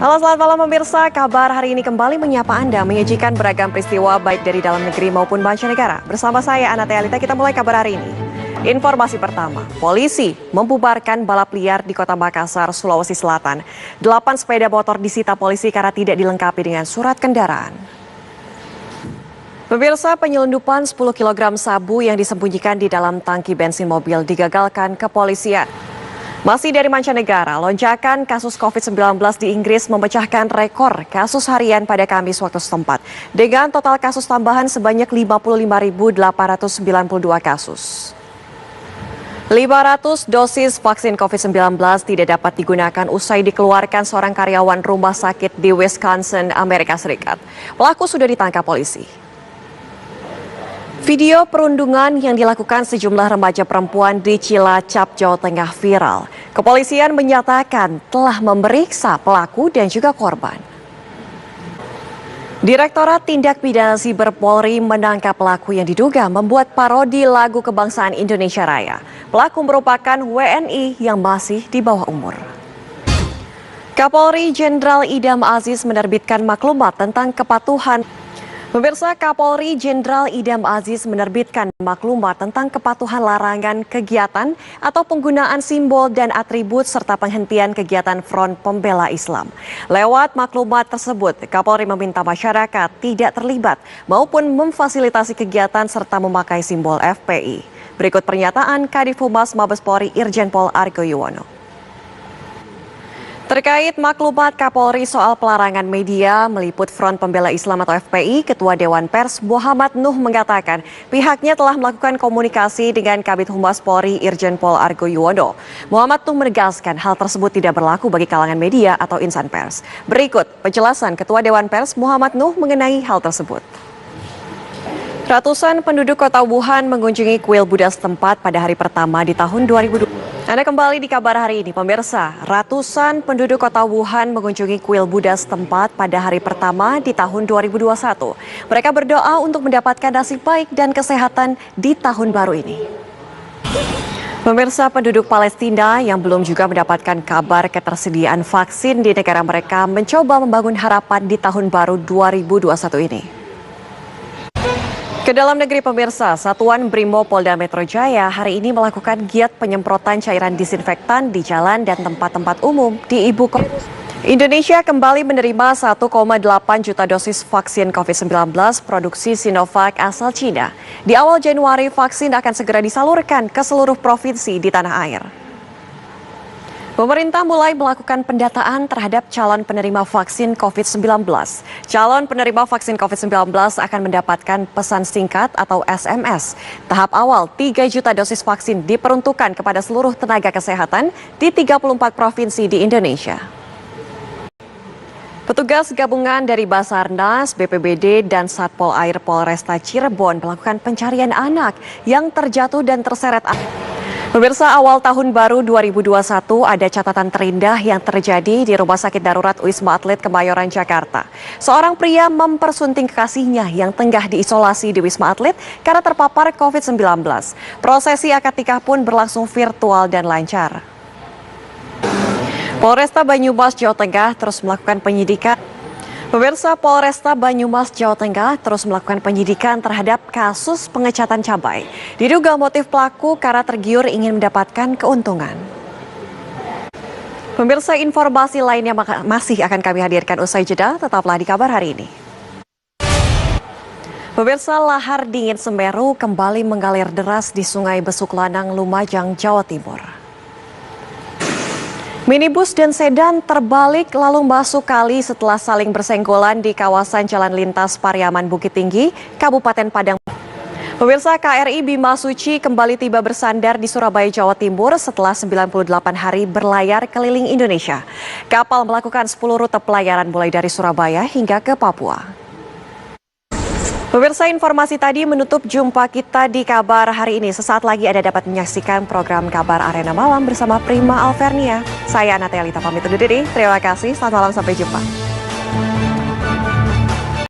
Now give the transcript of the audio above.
Halo, selamat malam pemirsa. Kabar hari ini kembali menyapa Anda, menyajikan beragam peristiwa baik dari dalam negeri maupun mancanegara. Bersama saya, Ana Tealita, kita mulai kabar hari ini. Informasi pertama, polisi membubarkan balap liar di Kota Makassar, Sulawesi Selatan. 8 sepeda motor disita polisi karena tidak dilengkapi dengan surat kendaraan. Pemirsa, penyelundupan 10 kg sabu yang disembunyikan di dalam tangki bensin mobil digagalkan kepolisian. Masih dari mancanegara, lonjakan kasus COVID-19 di Inggris memecahkan rekor kasus harian pada Kamis waktu setempat, dengan total kasus tambahan sebanyak 55.892 kasus. 500 dosis vaksin COVID-19 tidak dapat digunakan usai dikeluarkan seorang karyawan rumah sakit di Wisconsin, Amerika Serikat. Pelaku sudah ditangkap polisi. Video perundungan yang dilakukan sejumlah remaja perempuan di Cilacap, Jawa Tengah viral. Kepolisian menyatakan telah memeriksa pelaku dan juga korban. Direktorat Tindak Pidana Siber Polri menangkap pelaku yang diduga membuat parodi lagu kebangsaan Indonesia Raya. Pelaku merupakan WNI yang masih di bawah umur. Kapolri Jenderal Idam Aziz menerbitkan maklumat tentang kepatuhan. Pemirsa, Kapolri Jenderal Idam Aziz menerbitkan maklumat tentang kepatuhan larangan kegiatan atau penggunaan simbol dan atribut serta penghentian kegiatan Front Pembela Islam. Lewat maklumat tersebut, Kapolri meminta masyarakat tidak terlibat maupun memfasilitasi kegiatan serta memakai simbol FPI. Berikut pernyataan Kadif Humas Mabes Polri Irjen Pol Argo Yuwono. Terkait maklumat Kapolri soal pelarangan media meliput Front Pembela Islam atau FPI, Ketua Dewan Pers Muhammad Nuh mengatakan pihaknya telah melakukan komunikasi dengan Kabid Humas Polri Irjen Pol Argo Yuwono. Muhammad Nuh menegaskan hal tersebut tidak berlaku bagi kalangan media atau insan pers. Berikut penjelasan Ketua Dewan Pers Muhammad Nuh mengenai hal tersebut. Ratusan penduduk kota Wuhan mengunjungi kuil Buddha setempat pada hari pertama di tahun 2020. Anda kembali di kabar hari ini, pemirsa. Ratusan penduduk kota Wuhan mengunjungi kuil Buddha setempat pada hari pertama di tahun 2021. Mereka berdoa untuk mendapatkan nasib baik dan kesehatan di tahun baru ini. Pemirsa, penduduk Palestina yang belum juga mendapatkan kabar ketersediaan vaksin di negara mereka mencoba membangun harapan di tahun baru 2021 ini. Ke dalam negeri, pemirsa, Satuan Brimo Polda Metro Jaya hari ini melakukan giat penyemprotan cairan disinfektan di jalan dan tempat-tempat umum di ibu kota. Indonesia kembali menerima 1,8 juta dosis vaksin COVID-19 produksi Sinovac asal Cina. Di awal Januari, vaksin akan segera disalurkan ke seluruh provinsi di tanah air. Pemerintah mulai melakukan pendataan terhadap calon penerima vaksin COVID-19. Calon penerima vaksin COVID-19 akan mendapatkan pesan singkat atau SMS. Tahap awal 3 juta dosis vaksin diperuntukkan kepada seluruh tenaga kesehatan di 34 provinsi di Indonesia. Petugas gabungan dari Basarnas, BPBD, dan Satpol Air Polresta Cirebon melakukan pencarian anak yang terjatuh dan terseret air. Pemirsa, awal tahun baru 2021 ada catatan terindah yang terjadi di Rumah Sakit Darurat Wisma Atlet Kemayoran, Jakarta. Seorang pria mempersunting kekasihnya yang tengah diisolasi di Wisma Atlet karena terpapar COVID-19. Prosesi akad nikah pun berlangsung virtual dan lancar. Polresta Banyumas, Jawa Tengah terus melakukan penyidikan. Pemirsa, Polresta Banyumas, Jawa Tengah terus melakukan penyidikan terhadap kasus pengecatan cabai. Diduga motif pelaku karena tergiur ingin mendapatkan keuntungan. Pemirsa, informasi lainnya masih akan kami hadirkan usai jeda. Tetaplah di kabar hari ini. Pemirsa, lahar dingin Semeru kembali mengalir deras di Sungai Besuk Lanang, Lumajang, Jawa Timur. Minibus dan sedan terbalik lalu masuk kali setelah saling bersenggolan di kawasan Jalan Lintas Pariaman Bukit Tinggi, Kabupaten Padang. Pemirsa, KRI Bima Suci kembali tiba bersandar di Surabaya, Jawa Timur setelah 98 hari berlayar keliling Indonesia. Kapal melakukan 10 rute pelayaran mulai dari Surabaya hingga ke Papua. Pemirsa, informasi tadi menutup jumpa kita di kabar hari ini. Sesaat lagi Anda dapat menyaksikan program Kabar Arena Malam bersama Prima Alvernia. Saya Ana Tealita pamit undur diri. Terima kasih, selamat malam, sampai jumpa.